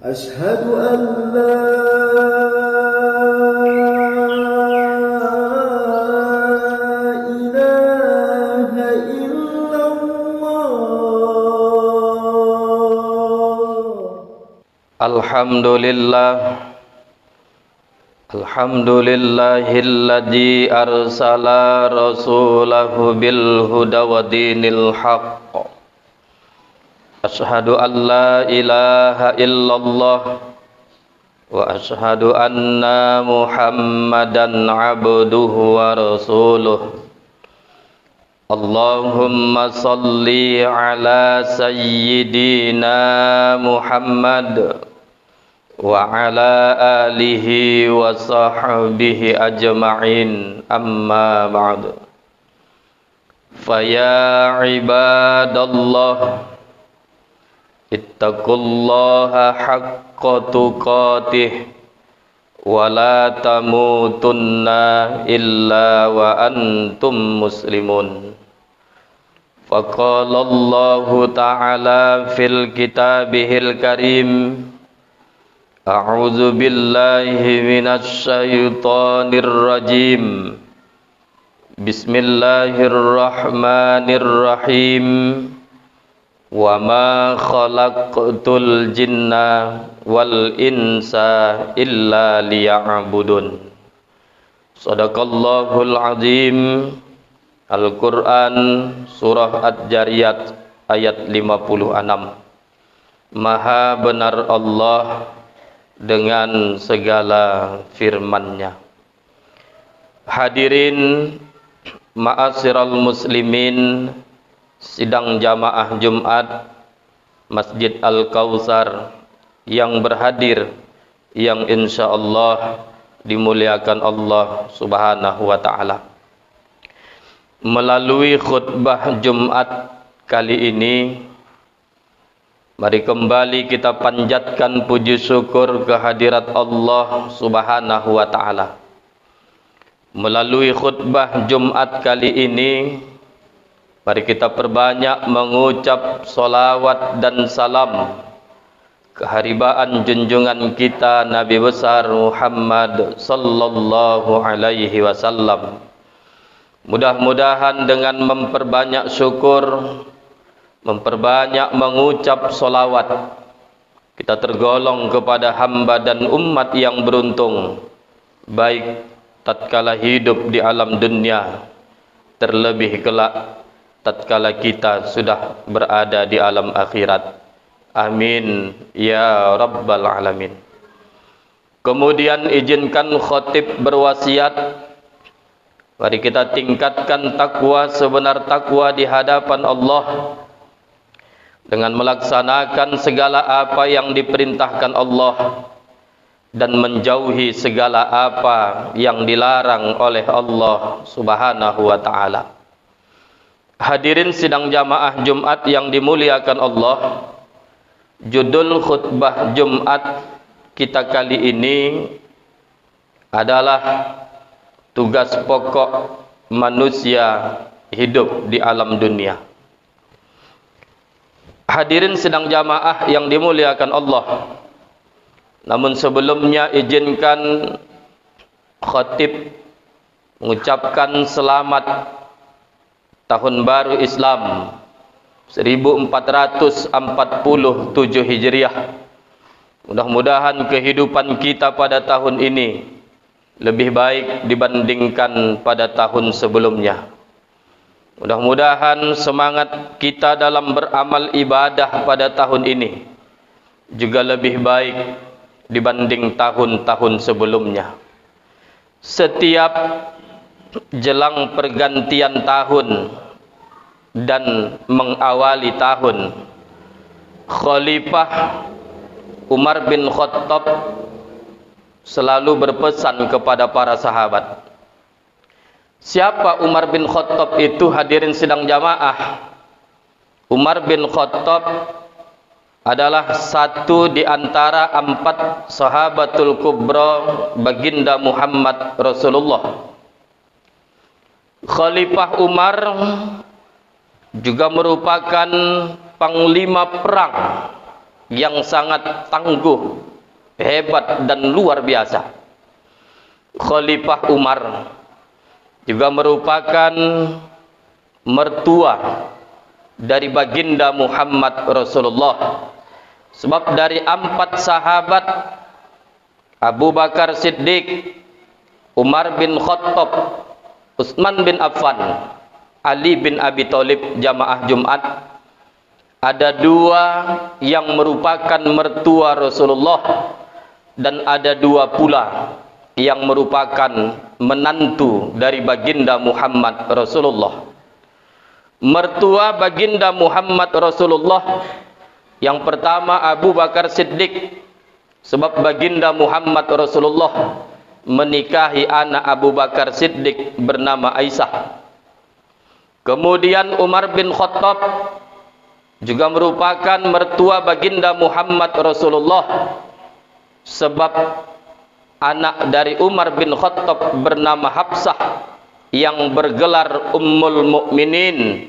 أشهد أن لا إله إلا الله. Alhamdulillahilladzi arsala rasulahu bil huda wa dinil haqq. Asyhadu an la ilaha illallah wa asyhadu anna Muhammadan abduhu wa rasuluh. Allahumma salli ala sayyidina Muhammad wa ala alihi wa sahbihi ajma'in, amma ba'du. Faya ibadallah, ittaqullaha haqqa tuqatih wa la tamutunna illa wa antum muslimun. Faqala Allahu ta'ala fil kitabihil karim, a'udzu billahi minasy syaithanir rajim. Bismillahirrahmanirrahim. Wa ma khalaqtul jinna wal insa illa liya'budun. Shadaqallahul azim. Al-Quran surah Ad-Jariyat ayat 56. Maha benar Allah dengan segala firman-Nya. Hadirin ma'asyiral muslimin, sidang jamaah Jumat Masjid Al-Kautsar yang berhadir, yang insyaallah dimuliakan Allah Subhanahu wa taala. Melalui khutbah Jumat kali ini, mari kembali kita panjatkan puji syukur kehadirat Allah Subhanahu wa taala. Melalui khutbah Jumat kali ini, mari kita perbanyak mengucap salawat dan salam keharibaan junjungan kita Nabi besar Muhammad sallallahu alaihi wasallam. Mudah-mudahan dengan memperbanyak syukur, memperbanyak mengucap salawat, kita tergolong kepada hamba dan umat yang beruntung, baik tatkala hidup di alam dunia, terlebih kelak tatkala kita sudah berada di alam akhirat. Amin ya rabbal alamin. Kemudian izinkan khatib berwasiat, mari kita tingkatkan takwa sebenar takwa di hadapan Allah dengan melaksanakan segala apa yang diperintahkan Allah dan menjauhi segala apa yang dilarang oleh Allah Subhanahu wa taala. Hadirin sidang jamaah Jumat yang dimuliakan Allah, judul khutbah Jumat kita kali ini adalah tugas pokok manusia hidup di alam dunia. Hadirin sidang jamaah yang dimuliakan Allah, namun sebelumnya izinkan khatib mengucapkan selamat Tahun Baru Islam 1447 Hijriah. Mudah-mudahan kehidupan kita pada tahun ini lebih baik dibandingkan pada tahun sebelumnya. Mudah-mudahan semangat kita dalam beramal ibadah pada tahun ini juga lebih baik dibanding tahun-tahun sebelumnya. Setiap jelang pergantian tahun dan mengawali tahun, Khalifah Umar bin Khattab selalu berpesan kepada para sahabat. Siapa Umar bin Khattab itu, hadirin sidang jamaah? Umar bin Khattab adalah satu di antara 4 sahabatul kubra baginda Muhammad Rasulullah. Khalifah Umar juga merupakan panglima perang yang sangat tangguh, hebat dan luar biasa. Khalifah Umar juga merupakan mertua dari baginda Muhammad Rasulullah. Sebab dari 4 sahabat, Abu Bakar Siddiq, Umar bin Khattab, Utsman bin Affan, Ali bin Abi Thalib, jamaah Jumat, ada 2 yang merupakan mertua Rasulullah dan ada 2 pula yang merupakan menantu dari baginda Muhammad Rasulullah. Mertua baginda Muhammad Rasulullah yang pertama Abu Bakar Siddiq, sebab baginda Muhammad Rasulullah menikahi anak Abu Bakar Siddiq bernama Aisyah. Kemudian Umar bin Khattab juga merupakan mertua baginda Muhammad Rasulullah, sebab anak dari Umar bin Khattab bernama Hafsah yang bergelar Ummul Mukminin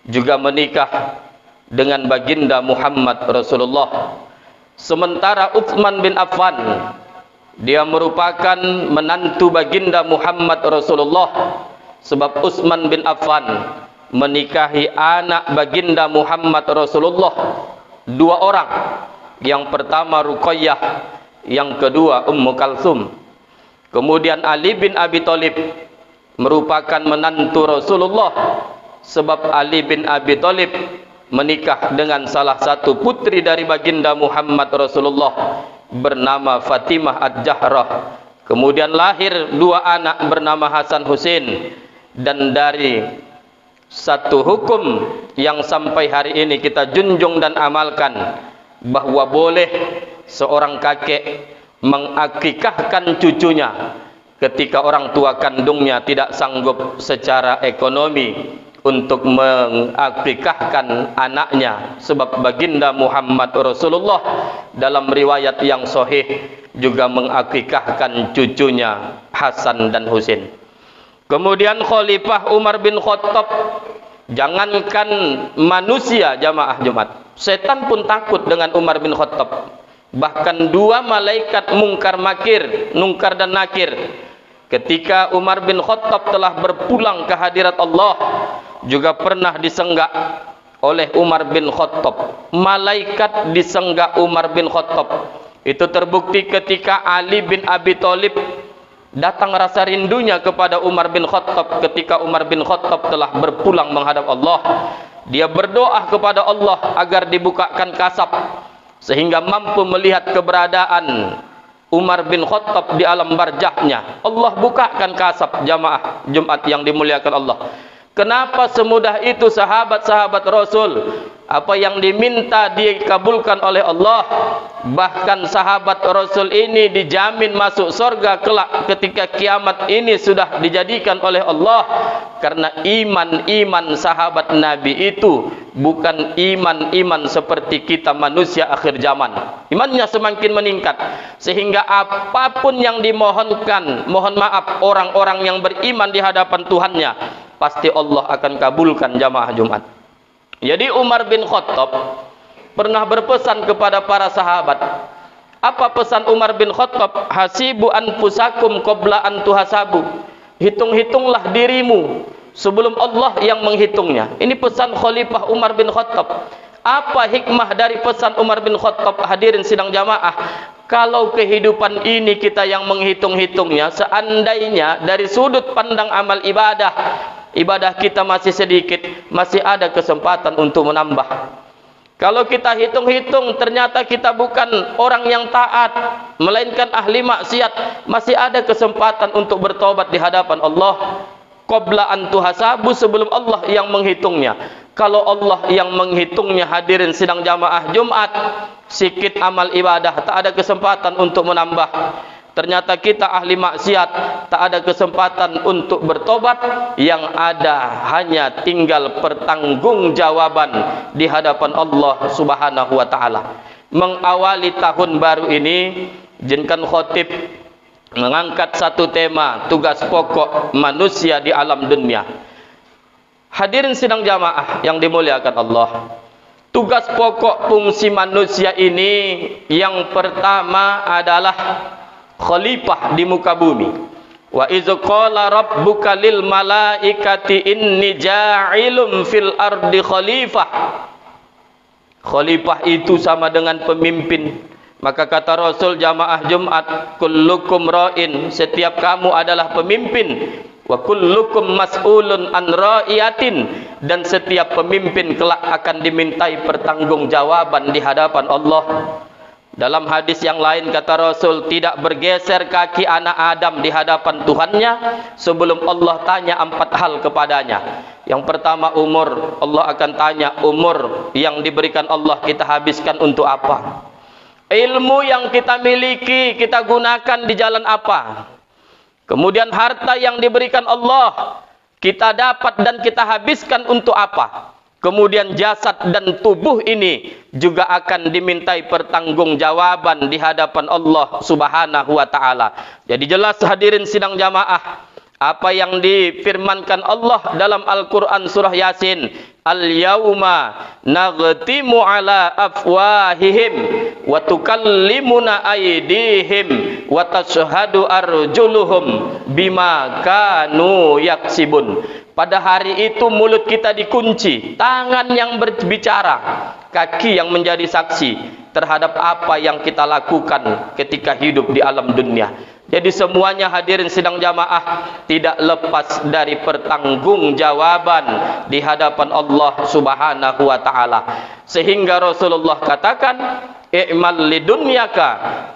juga menikah dengan baginda Muhammad Rasulullah. Sementara Utsman bin Affan, dia merupakan menantu baginda Muhammad Rasulullah, sebab Utsman bin Affan menikahi anak baginda Muhammad Rasulullah 2 orang. Yang pertama Ruqayyah, yang kedua Ummu Kalsum. Kemudian Ali bin Abi Thalib merupakan menantu Rasulullah, sebab Ali bin Abi Thalib menikah dengan salah satu putri dari baginda Muhammad Rasulullah bernama Fatimah Ad-Jahrah. Kemudian lahir 2 anak bernama Hasan Husain. Dan dari satu hukum yang sampai hari ini kita junjung dan amalkan, bahwa boleh seorang kakek mengakikahkan cucunya ketika orang tua kandungnya tidak sanggup secara ekonomi untuk mengakikahkan anaknya. Sebab baginda Muhammad Rasulullah dalam riwayat yang sahih juga mengakikahkan cucunya Hasan dan Husain. Kemudian Khalifah Umar bin Khattab, jangankan manusia jamaah Jumat, setan pun takut dengan Umar bin Khattab. Bahkan 2 malaikat Munkar dan Nakir, ketika Umar bin Khattab telah berpulang ke hadirat Allah, juga pernah disenggak oleh Umar bin Khattab. Malaikat disenggak Umar bin Khattab. Itu terbukti ketika Ali bin Abi Thalib datang rasa rindunya kepada Umar bin Khattab ketika Umar bin Khattab telah berpulang menghadap Allah. Dia berdoa kepada Allah agar dibukakan kasab sehingga mampu melihat keberadaan Umar bin Khattab di alam barzahnya. Allah bukakan kasab, jamaah Jumat yang dimuliakan Allah. Kenapa semudah itu sahabat-sahabat Rasul? Apa yang diminta dikabulkan oleh Allah. Bahkan sahabat Rasul ini dijamin masuk surga kelak ketika kiamat ini sudah dijadikan oleh Allah. Karena iman sahabat Nabi itu bukan iman seperti kita manusia akhir zaman. Imannya semakin meningkat sehingga apapun yang dimohonkan, mohon maaf, orang-orang yang beriman di hadapan Tuhannya, pasti Allah akan kabulkan jamaah Jumat. Jadi Umar bin Khattab pernah berpesan kepada para sahabat. Apa pesan Umar bin Khattab? Hasibu anfusakum qabla an tuhasabu. Hitung-hitunglah dirimu sebelum Allah yang menghitungnya. Ini pesan Khalifah Umar bin Khattab. Apa hikmah dari pesan Umar bin Khattab? Hadirin sidang jamaah, kalau kehidupan ini kita yang menghitung-hitungnya, seandainya dari sudut pandang amal ibadah kita masih sedikit, masih ada kesempatan untuk menambah. Kalau kita hitung-hitung ternyata kita bukan orang yang taat, melainkan ahli maksiat, masih ada kesempatan untuk bertobat di hadapan Allah. Qabla an tuhasabu, sebelum Allah yang menghitungnya. Kalau Allah yang menghitungnya, hadirin sidang jamaah Jumat, sikit amal ibadah tak ada kesempatan untuk menambah. Ternyata kita ahli maksiat, tak ada kesempatan untuk bertobat. Yang ada hanya tinggal pertanggungjawaban di hadapan Allah Subhanahu wa taala. Mengawali tahun baru ini, izinkan khotib mengangkat satu tema, tugas pokok manusia di alam dunia. Hadirin sidang jamaah yang dimuliakan Allah, Tugas pokok fungsi manusia ini yang pertama adalah khalifah di muka bumi. Wa iz qala rabbuka lil malaikati inni ja'ilun fil ardi khalifah. Khalifah itu sama dengan pemimpin. Maka kata Rasul jamaah Jumat, kullukum ra'in, setiap kamu adalah pemimpin. Wa kullukum mas'ulun an ra'iyatin, dan setiap pemimpin kelak akan dimintai pertanggungjawaban di hadapan Allah. Dalam hadis yang lain kata Rasul, tidak bergeser kaki anak Adam di hadapan Tuhannya sebelum Allah tanya 4 hal kepadanya. Yang pertama umur, Allah akan tanya umur yang diberikan Allah kita habiskan untuk apa? Ilmu yang kita miliki kita gunakan di jalan apa? Kemudian harta yang diberikan Allah kita dapat dan kita habiskan untuk apa? Kemudian jasad dan tubuh ini juga akan dimintai pertanggungjawaban di hadapan Allah Subhanahu wa taala. Jadi jelas hadirin sidang jamaah, apa yang difirmankan Allah dalam Al-Qur'an surah Yasin, al-yauma naghtimu ala afwahihim wa tukallimuna aydihim wa tashhadu arjuluhum bima kanu yaksibun. Pada hari itu mulut kita dikunci, tangan yang berbicara, kaki yang menjadi saksi terhadap apa yang kita lakukan ketika hidup di alam dunia. Jadi semuanya hadirin sidang jamaah tidak lepas dari pertanggungjawaban di hadapan Allah Subhanahu wa taala. Sehingga Rasulullah katakan, i'mal lidunyaka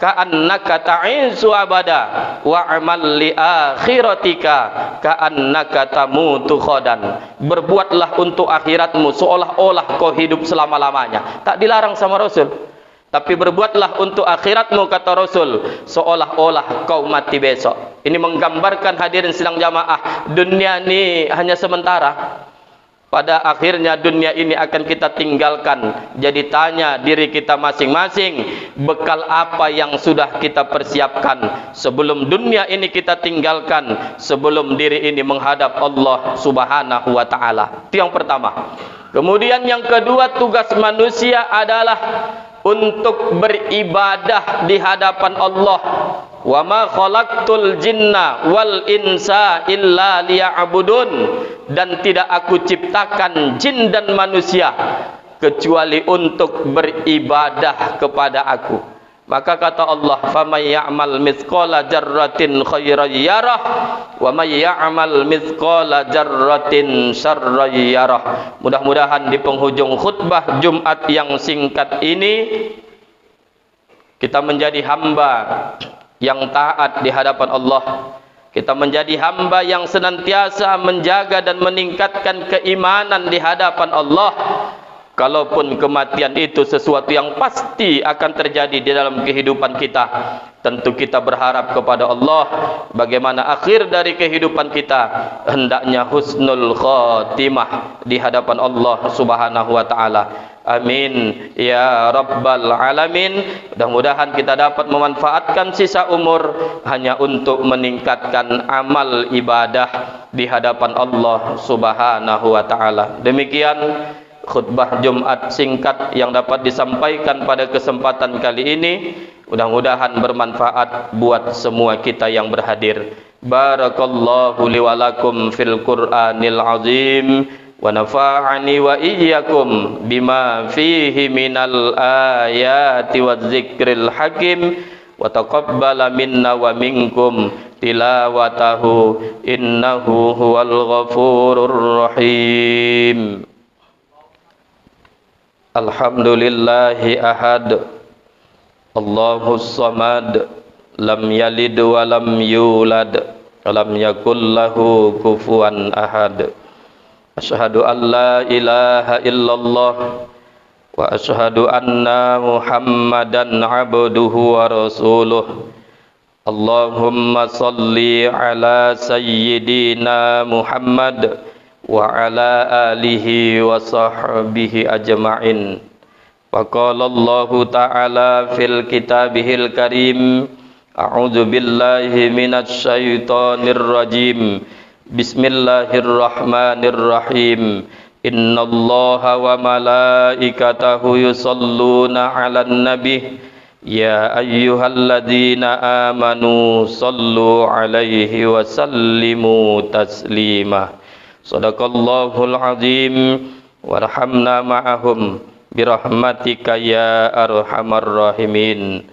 ka'annaka ta'isu abada wa amal li akhiratika ka'annaka tamutu khodan. Berbuatlah untuk akhiratmu seolah-olah kau hidup selama-lamanya. Tak dilarang sama Rasul. Tapi berbuatlah untuk akhiratmu kata Rasul seolah-olah kau mati besok. Ini menggambarkan hadirin sidang jamaah, dunia ini hanya sementara. Pada akhirnya dunia ini akan kita tinggalkan. Jadi tanya diri kita masing-masing, bekal apa yang sudah kita persiapkan sebelum dunia ini kita tinggalkan, sebelum diri ini menghadap Allah Subhanahu wa taala. Itu yang pertama. Kemudian yang kedua, tugas manusia adalah untuk beribadah di hadapan Allah. Wa ma khalaqtul jinna wal insa illa liya'budun, dan tidak aku ciptakan jin dan manusia kecuali untuk beribadah kepada aku. Maka kata Allah, "Famay ya'mal mithqala dzarratin khairan yarah wa may ya'mal mithqala dzarratin syarran yarah." Mudah-mudahan di penghujung khutbah Jumat yang singkat ini kita menjadi hamba yang taat di hadapan Allah. Kita menjadi hamba yang senantiasa menjaga dan meningkatkan keimanan di hadapan Allah. Kalaupun kematian itu sesuatu yang pasti akan terjadi di dalam kehidupan kita, tentu kita berharap kepada Allah bagaimana akhir dari kehidupan kita, hendaknya husnul khatimah di hadapan Allah Subhanahu wa taala. Amin ya rabbal alamin. Mudah-mudahan kita dapat memanfaatkan sisa umur hanya untuk meningkatkan amal ibadah di hadapan Allah Subhanahu wa taala. Demikian khutbah Jumat singkat yang dapat disampaikan pada kesempatan kali ini. Mudah-mudahan bermanfaat buat semua kita yang berhadir. Barakallahu li wa lakum fil Qur'anil azim wa nafa'ani wa iyyakum bima fihi minal ayati waz zikril hakim wa taqabbala minna wa minkum tilawatahu innahu huwal ghafurur rahim. Alhamdulillahi ahad, Allahus samad, lam yalid wa lam yulad, lam yakul lahu kufuwan ahad. Asyhadu an la ilaha illallah wa asyhadu anna Muhammadan abduhu wa rasuluh. Allahumma salli ala sayyidina Muhammad wa ala alihi wa sahbihi ajma'in. Wa qala Allahu ta'ala fil kitabihil karim, a'udzu billahi minasy syaithanir rajim. Bismillahirrahmanirrahim. Innallaha wa malaikatahu yusalluna 'alan nabi ya ayyuhalladzina amanu sallu 'alaihi wa sallimu taslima. Shadaqallahul azim warhamna ma'ahum birahmatika ya arhamar rahimin.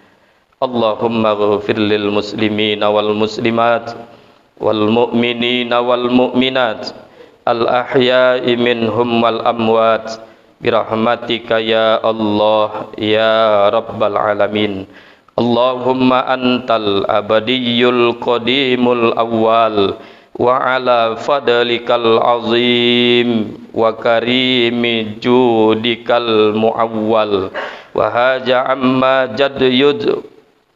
Allahumma ighfir lil muslimina wal muslimat wal mu'minina wal mu'minat al ahya'i minhum wal amwat birahmatika ya Allah ya rabbal alamin. Allahumma antal abadiyyul qadimul awwal wa ala fadlikal azim wa karimi judikal muawwal wa haja amma jad yud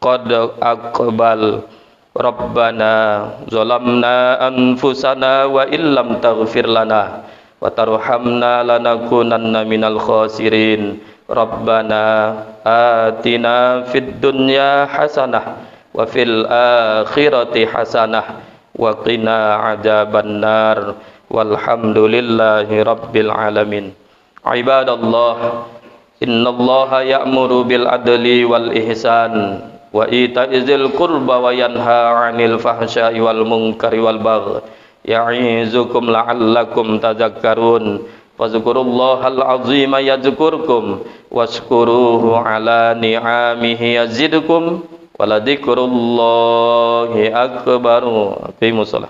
qad aqbal. Rabbana zalamna anfusana wa illam taghfir lana wa tarhamna lanakunanna minal khasirin. Rabbana atina fid dunya hasanah wa fil akhirati hasanah wa qina adzabannar. Walhamdulillahi rabbil alamin. Ibadallah, innallaha ya'muru bil adli wal ihsan wa ita'izil qurba wa yanha 'anil fahsya'i wal munkari wal baghi ya'izukum la'allakum tadhakkarun. Fadhkurullahal azima yadhkurkum washkuruhu 'ala ni'amihi yazidkum wa ladhikrullahi akbar. Aqimus shalah.